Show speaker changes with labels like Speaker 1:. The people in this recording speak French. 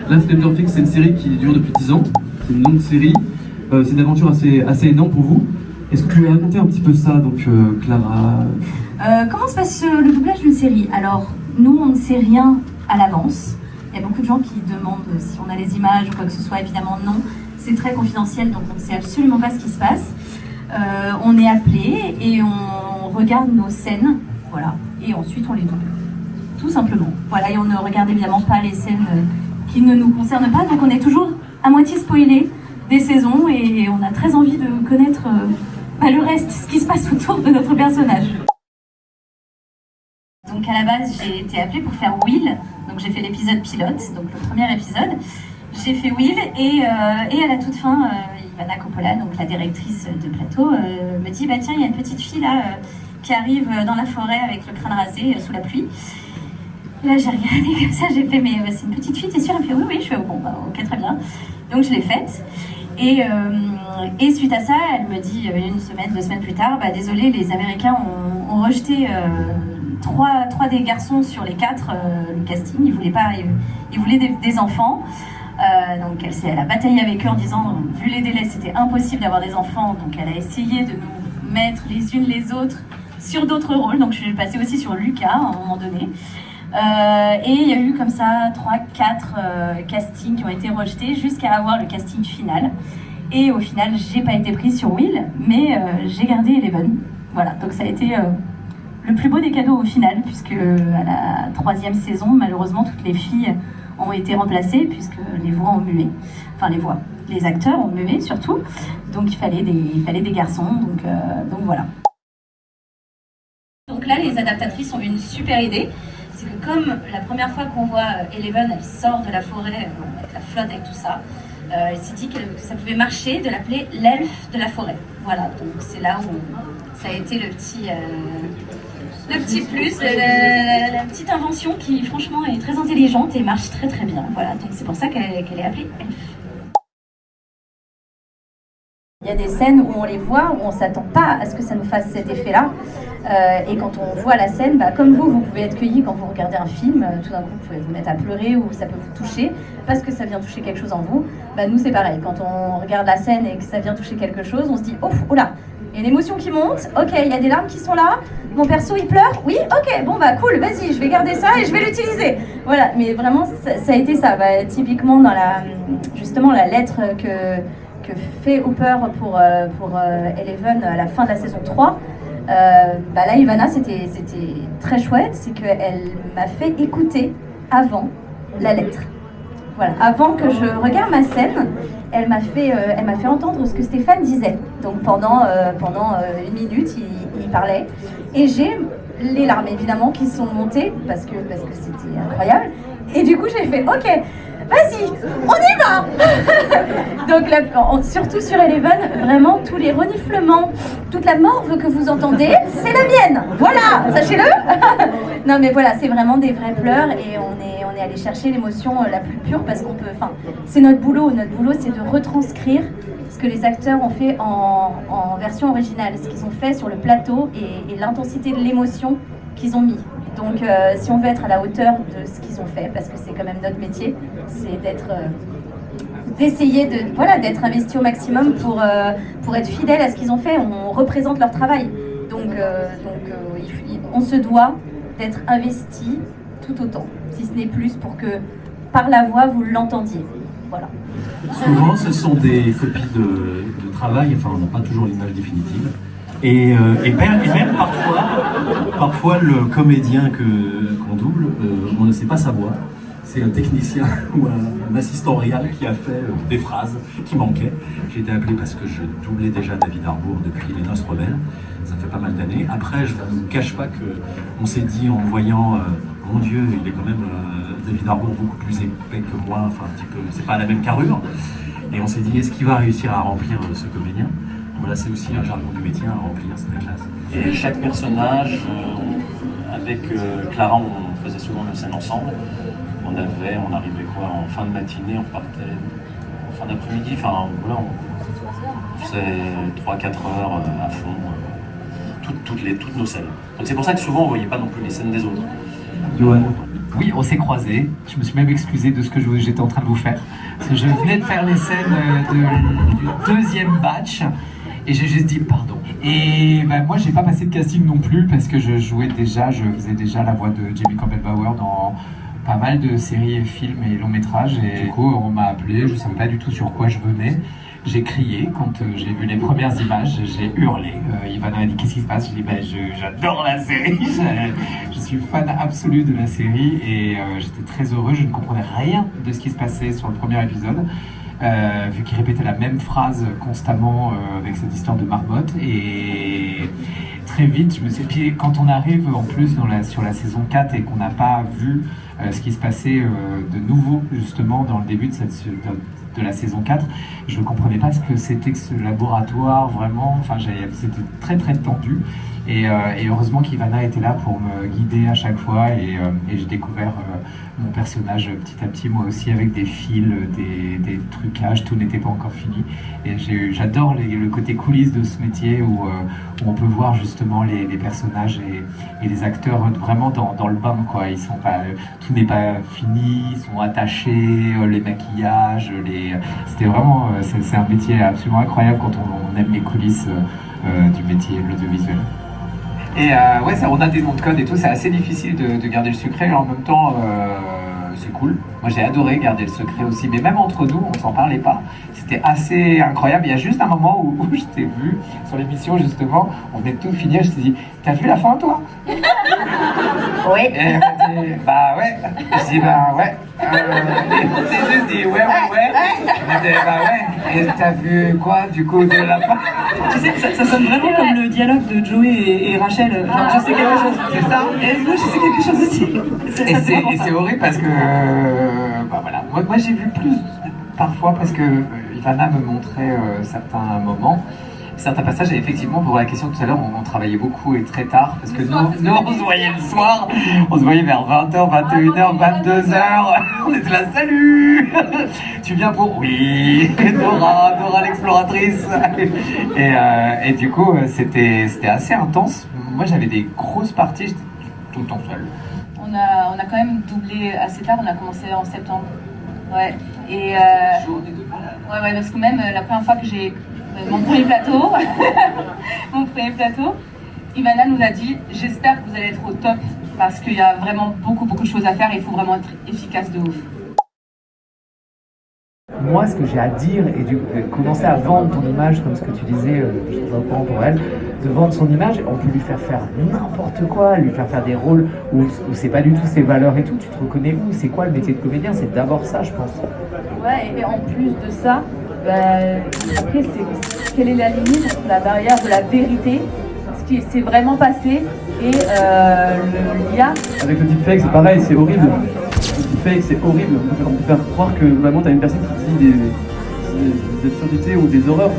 Speaker 1: Là, Stranger Things, c'est une série qui dure depuis 10 ans. C'est une longue série. C'est une aventure assez énorme pour vous. Est-ce que tu peux raconter un petit peu ça, donc Clara?
Speaker 2: Comment se passe le doublage d'une série? Alors, nous, on ne sait rien à l'avance. Il y a beaucoup de gens qui demandent si on a les images ou quoi que ce soit. Évidemment, non. C'est très confidentiel, donc on ne sait absolument pas ce qui se passe. On est appelé et on regarde nos scènes, voilà. Et ensuite, on les double. Tout simplement. Voilà, et on ne regarde évidemment pas les scènes qui ne nous concernent pas. Donc, on est toujours à moitié spoilé des saisons et on a très envie de connaître le reste, ce qui se passe autour de notre personnage. Donc à la base, j'ai été appelée pour faire Will, donc j'ai fait l'épisode pilote, donc le premier épisode. J'ai fait Will et à la toute fin, Ivana Coppola, donc la directrice de plateau, me dit bah tiens, il y a une petite fille là qui arrive dans la forêt avec le crâne rasé sous la pluie. Et là j'ai regardé comme ça, j'ai fait mais c'est une petite fille, t'es sûre? Elle me fait oui, je fais bon bah ok très bien. Donc je l'ai faite. Et suite à ça, elle me dit une semaine, 2 semaines plus tard, bah désolé, les Américains ont rejeté 3 des garçons sur les 4 le casting. Ils voulaient des enfants. Donc elle a bataillé avec eux en disant, vu les délais, c'était impossible d'avoir des enfants. Donc elle a essayé de nous mettre les unes les autres sur d'autres rôles. Donc je suis passée aussi sur Lucas à un moment donné. Et il y a eu comme ça 3-4 castings qui ont été rejetés jusqu'à avoir le casting final. Et au final, j'ai pas été prise sur Will, mais j'ai gardé Eleven. Voilà, donc ça a été le plus beau des cadeaux au final, puisque à la 3e saison, malheureusement, toutes les filles ont été remplacées, puisque les voix ont mué. Enfin, les acteurs ont mué surtout. Donc il fallait des garçons, donc voilà. Donc là, les adaptatrices ont eu une super idée. C'est que comme la première fois qu'on voit Eleven, elle sort de la forêt avec la flotte, avec tout ça, elle s'est dit que ça pouvait marcher de l'appeler l'elfe de la forêt. Voilà, donc c'est là où ça a été le petit plus, la petite invention qui franchement est très intelligente et marche très très bien. Voilà, donc c'est pour ça qu'elle est appelée elfe. Il y a des scènes où on les voit, où on ne s'attend pas à ce que ça nous fasse cet effet-là. Et quand on voit la scène, bah, comme vous pouvez être cueilli quand vous regardez un film, tout d'un coup vous pouvez vous mettre à pleurer ou ça peut vous toucher parce que ça vient toucher quelque chose en vous. Bah, nous c'est pareil, quand on regarde la scène et que ça vient toucher quelque chose, on se dit oh là, il y a une émotion qui monte, ok, il y a des larmes qui sont là, mon perso il pleure, oui, ok, bon bah cool, vas-y, je vais garder ça et je vais l'utiliser. Voilà, mais vraiment ça a été ça, bah, typiquement dans justement la lettre que fait Hooper pour Eleven à la fin de la saison 3. Bah là, Ivana, c'était très chouette, c'est qu'elle m'a fait écouter avant la lettre. Voilà, avant que je regarde ma scène, elle m'a fait entendre ce que Stéphane disait. Donc pendant 1 minute, il parlait. Et j'ai les larmes évidemment qui sont montées parce que c'était incroyable. Et du coup, j'ai fait ok. Vas-y, on y va. Donc là, surtout sur Eleven, vraiment tous les reniflements, toute la morve que vous entendez, c'est la mienne. Voilà, sachez-le. Non mais voilà, c'est vraiment des vrais pleurs et on est allé chercher l'émotion la plus pure parce qu'on peut. Enfin, c'est notre boulot. Notre boulot, c'est de retranscrire ce que les acteurs ont fait en version originale, ce qu'ils ont fait sur le plateau et l'intensité de l'émotion qu'ils ont mis. Donc si on veut être à la hauteur de ce qu'ils ont fait, parce que c'est quand même notre métier, c'est d'essayer d'être investi au maximum pour être fidèle à ce qu'ils ont fait. On représente leur travail. Donc on se doit d'être investi tout autant, si ce n'est plus, pour que par la voix vous l'entendiez. Voilà.
Speaker 3: Souvent ce sont des copies de travail, enfin on n'a pas toujours l'image définitive. Et même parfois le comédien qu'on double, on ne sait pas sa voix. C'est un technicien ou un assistant réel qui a fait des phrases qui manquaient. J'ai été appelé parce que je doublais déjà David Harbour depuis Les Noces Rebelles. Ça fait pas mal d'années. Après, je ne vous cache pas qu'on s'est dit en voyant, mon Dieu, il est quand même David Harbour beaucoup plus épais que moi, enfin un petit peu, c'est pas la même carrure. Et on s'est dit, est-ce qu'il va réussir à remplir ce comédien? Voilà, c'est aussi un jargon du métier à remplir, c'est la classe.
Speaker 4: Et chaque personnage, avec Clara, on faisait souvent nos scènes ensemble. On arrivait en fin de matinée, on repartait en fin d'après-midi, enfin voilà, on faisait 3-4 heures à fond, toutes nos scènes. Donc c'est pour ça que souvent on ne voyait pas non plus les scènes des autres.
Speaker 1: Johan.
Speaker 5: Oui, on s'est croisés. Je me suis même excusé de ce que j'étais en train de vous faire. Parce que je venais de faire les scènes du deuxième batch et j'ai juste dit pardon. Et ben, moi, j'ai pas passé de casting non plus parce que je faisais déjà la voix de Jamie Campbell-Bower dans pas mal de séries et films et longs métrages. Et du coup, on m'a appelé, je savais pas du tout sur quoi je venais. J'ai crié quand j'ai vu les premières images, j'ai hurlé. Ivana m'a dit qu'est-ce qui se passe? Je dis j'adore la série, je suis fan absolu de la série et j'étais très heureux, je ne comprenais rien de ce qui se passait sur le premier épisode. Vu qu'il répétait la même phrase constamment avec cette histoire de marmotte et très vite je me suis dit quand on arrive en plus sur la saison 4 et qu'on n'a pas vu ce qui se passait de nouveau justement dans le début de la saison 4, je ne comprenais pas ce que c'était que ce laboratoire vraiment, enfin c'était très très tendu et heureusement qu'Ivana était là pour me guider à chaque fois et j'ai découvert mon personnage petit à petit moi aussi avec des fils, des trucages, tout n'était pas encore fini et j'adore le côté coulisses de ce métier où on peut voir justement les personnages et les acteurs vraiment dans le bain quoi, ils sont pas, tout n'est pas fini, ils sont attachés, les maquillages, c'était vraiment, c'est un métier absolument incroyable quand on aime les coulisses du métier de l'audiovisuel. Et ouais, on a des noms de code et tout, c'est assez difficile de garder le secret, mais en même temps, c'est cool. Moi, j'ai adoré garder le secret aussi, mais même entre nous, on s'en parlait pas. C'était assez incroyable. Il y a juste un moment où je t'ai vu sur l'émission, justement, on venait de tout finir, je t'ai dit, t'as vu la fin, toi?
Speaker 2: Oui.
Speaker 5: Et elle m'a dit, bah ouais. Je dis, bah ouais. Et on s'est juste dit, ouais. Elle m'a dit, bah ouais. Et t'as vu quoi, du coup, de la fin?
Speaker 6: Tu sais, ça sonne vraiment comme le dialogue de Joey et Rachel. Genre, je sais quelque chose.
Speaker 5: C'est ça.
Speaker 6: Et moi, je sais quelque chose aussi.
Speaker 5: Et c'est horrible parce que, bah voilà. Moi j'ai vu plus parfois parce que Ivana me montrait certains moments. Certains passages, et effectivement, pour la question tout à l'heure, on travaillait beaucoup et très tard, parce que nous, on se voyait le soir, on se voyait vers 20h, 21h, 22h, on était là, salut. Tu viens pour... Oui, Dora l'exploratrice. Et du coup, c'était assez intense. Moi, j'avais des grosses parties, j'étais tout le temps seul.
Speaker 6: On a quand même doublé assez tard, on a commencé en septembre. Ouais, et ouais, parce que même la première fois que j'ai mon premier plateau, Ivana nous a dit j'espère que vous allez être au top parce qu'il y a vraiment beaucoup de choses à faire et il faut vraiment être efficace de ouf.
Speaker 7: Moi, ce que j'ai à dire et de commencer à vendre ton image, comme ce que tu disais, je suis pas au courant pour elle, de vendre son image, on peut lui faire n'importe quoi, lui faire des rôles où c'est pas du tout ses valeurs et tout. Tu te reconnais où? C'est quoi le métier de comédien? C'est d'abord ça, je pense.
Speaker 8: Ouais, et en plus de ça, après, quelle est la limite entre la barrière de la vérité, ce qui s'est vraiment passé, et l'IA?
Speaker 1: Avec le deepfake, c'est pareil, c'est horrible. Le deepfake, c'est horrible. On peut faire croire que vraiment t'as une personne qui dit des absurdités ou des horreurs.